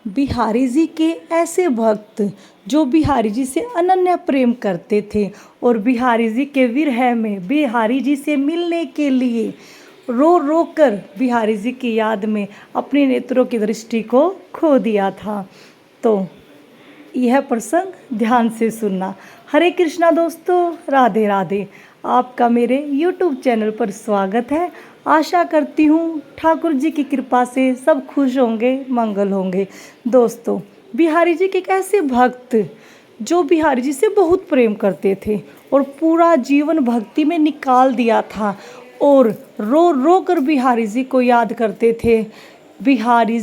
बिहारी जी के ऐसे भक्त जो बिहारी जी से अनन्य प्रेम करते थे और बिहारी जी के विरह में बिहारी जी से मिलने के लिए रो रो कर बिहारी जी की याद में अपने नेत्रों की दृष्टि को खो दिया था। तो यह प्रसंग ध्यान से सुनना। हरे कृष्णा दोस्तों, राधे राधे। आपका मेरे YouTube चैनल पर स्वागत है। आशा करती हूँ ठाकुर जी की कृपा से सब खुश होंगे, मंगल होंगे। दोस्तों, बिहारी जी के एक ऐसे भक्त जो बिहारी जी से बहुत प्रेम करते थे और पूरा जीवन भक्ति में निकाल दिया था और रो रो कर बिहारी जी को याद करते थे। बिहारी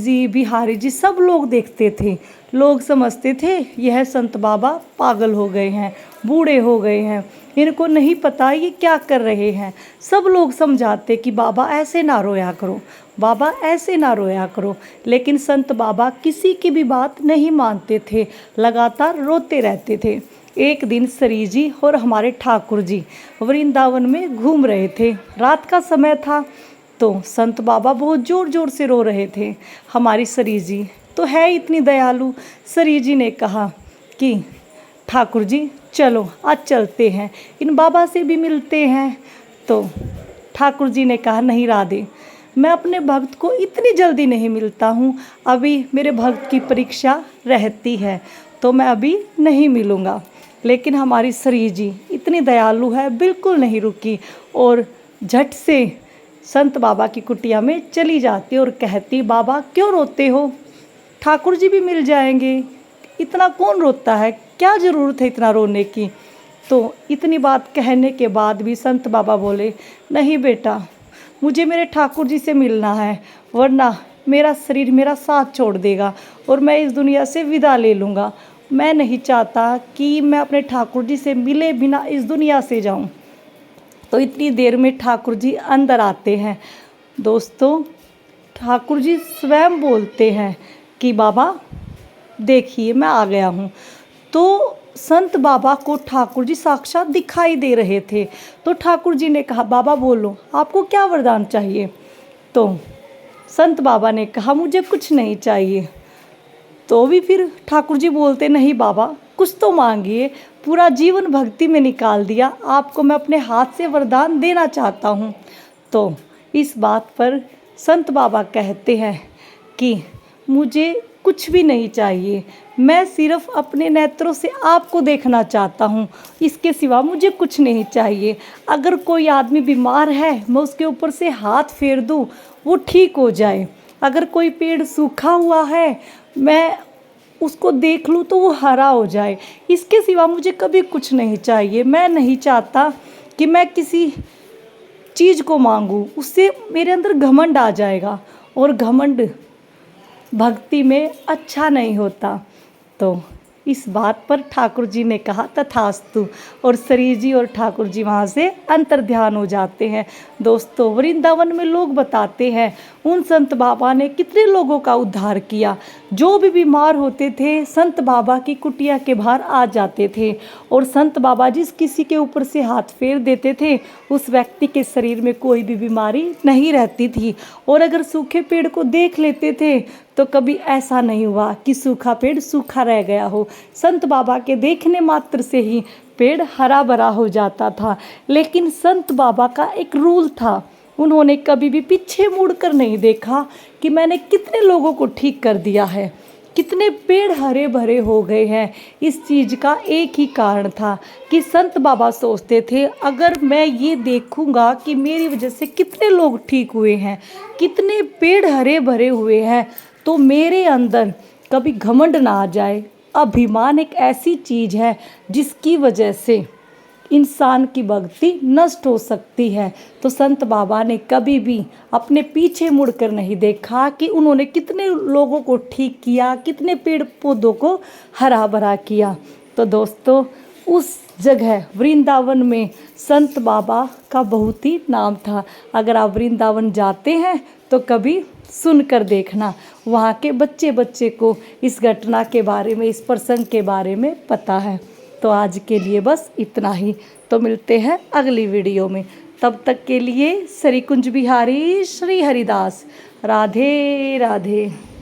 जी सब लोग देखते थे। लोग समझते थे यह संत बाबा पागल हो गए हैं, बूढ़े हो गए हैं, इनको नहीं पता ये क्या कर रहे हैं। सब लोग समझाते कि बाबा ऐसे ना रोया करो, बाबा ऐसे ना रोया करो। लेकिन संत बाबा किसी की भी बात नहीं मानते थे, लगातार रोते रहते थे। एक दिन श्री जी और हमारे ठाकुर जी वृंदावन में घूम रहे थे। रात का समय था तो संत बाबा बहुत ज़ोर ज़ोर से रो रहे थे। हमारी श्री जी तो है इतनी दयालु। श्री जी ने कहा कि ठाकुर जी चलो आज चलते हैं, इन बाबा से भी मिलते हैं। तो ठाकुर जी ने कहा नहीं राधे, मैं अपने भक्त को इतनी जल्दी नहीं मिलता हूँ, अभी मेरे भक्त की परीक्षा रहती है तो मैं अभी नहीं मिलूँगा। लेकिन हमारी श्री जी इतनी दयालु है, बिल्कुल नहीं रुकी और झट से संत बाबा की कुटिया में चली जाती और कहती बाबा क्यों रोते हो, ठाकुर जी भी मिल जाएंगे, इतना कौन रोता है, क्या ज़रूरत है इतना रोने की। तो इतनी बात कहने के बाद भी संत बाबा बोले नहीं बेटा, मुझे मेरे ठाकुर जी से मिलना है, वरना मेरा शरीर मेरा साथ छोड़ देगा और मैं इस दुनिया से विदा ले लूँगा। मैं नहीं चाहता कि मैं अपने ठाकुर जी से मिले बिना इस दुनिया से जाऊँ। तो इतनी देर में ठाकुर जी अंदर आते हैं। दोस्तों, ठाकुर जी स्वयं बोलते हैं कि बाबा देखिए मैं आ गया हूँ। तो संत बाबा को ठाकुर जी साक्षात दिखाई दे रहे थे। तो ठाकुर जी ने कहा बाबा बोलो आपको क्या वरदान चाहिए। तो संत बाबा ने कहा मुझे कुछ नहीं चाहिए। तो भी फिर ठाकुर जी बोलते नहीं बाबा कुछ तो मांगिए, पूरा जीवन भक्ति में निकाल दिया, आपको मैं अपने हाथ से वरदान देना चाहता हूँ। तो इस बात पर संत बाबा कहते हैं कि मुझे कुछ भी नहीं चाहिए, मैं सिर्फ अपने नेत्रों से आपको देखना चाहता हूँ, इसके सिवा मुझे कुछ नहीं चाहिए। अगर कोई आदमी बीमार है मैं उसके ऊपर से हाथ फेर दूँ वो ठीक हो जाए, अगर कोई पेड़ सूखा हुआ है मैं उसको देख लूँ तो वो हरा हो जाए, इसके सिवा मुझे कभी कुछ नहीं चाहिए। मैं नहीं चाहता कि मैं किसी चीज़ को मांगूँ, उससे मेरे अंदर घमंड आ जाएगा और घमंड भक्ति में अच्छा नहीं होता। तो इस बात पर ठाकुर जी ने कहा तथास्तु और श्री जी और ठाकुर जी वहाँ से अंतर ध्यान हो जाते हैं। दोस्तों, वृंदावन में लोग बताते हैं उन संत बाबा ने कितने लोगों का उद्धार किया। जो भी बीमार होते थे संत बाबा की कुटिया के बाहर आ जाते थे और संत बाबा जिस किसी के ऊपर से हाथ फेर देते थे उस व्यक्ति के शरीर में कोई भी बीमारी नहीं रहती थी। और अगर सूखे पेड़ को देख लेते थे तो कभी ऐसा नहीं हुआ कि सूखा पेड़ सूखा रह गया हो। संत बाबा के देखने मात्र से ही पेड़ हरा भरा हो जाता था। लेकिन संत बाबा का एक रूल था, उन्होंने कभी भी पीछे मुड़कर नहीं देखा कि मैंने कितने लोगों को ठीक कर दिया है, कितने पेड़ हरे भरे हो गए हैं। इस चीज़ का एक ही कारण था कि संत बाबा सोचते थे अगर मैं ये देखूंगा कि मेरी वजह से कितने लोग ठीक हुए हैं, कितने पेड़ हरे भरे हुए हैं, तो मेरे अंदर कभी घमंड ना आ जाए। अभिमान एक ऐसी चीज़ है जिसकी वजह से इंसान की भक्ति नष्ट हो सकती है। तो संत बाबा ने कभी भी अपने पीछे मुड़कर नहीं देखा कि उन्होंने कितने लोगों को ठीक किया, कितने पेड़ पौधों को हरा भरा किया। तो दोस्तों, उस जगह वृंदावन में संत बाबा का बहुत ही नाम था। अगर आप वृंदावन जाते हैं तो कभी सुनकर देखना, वहाँ के बच्चे बच्चे को इस घटना के बारे में, इस प्रसंग के बारे में पता है। तो आज के लिए बस इतना ही, तो मिलते हैं अगली वीडियो में। तब तक के लिए श्री कुंज बिहारी श्री हरिदास, राधे राधे।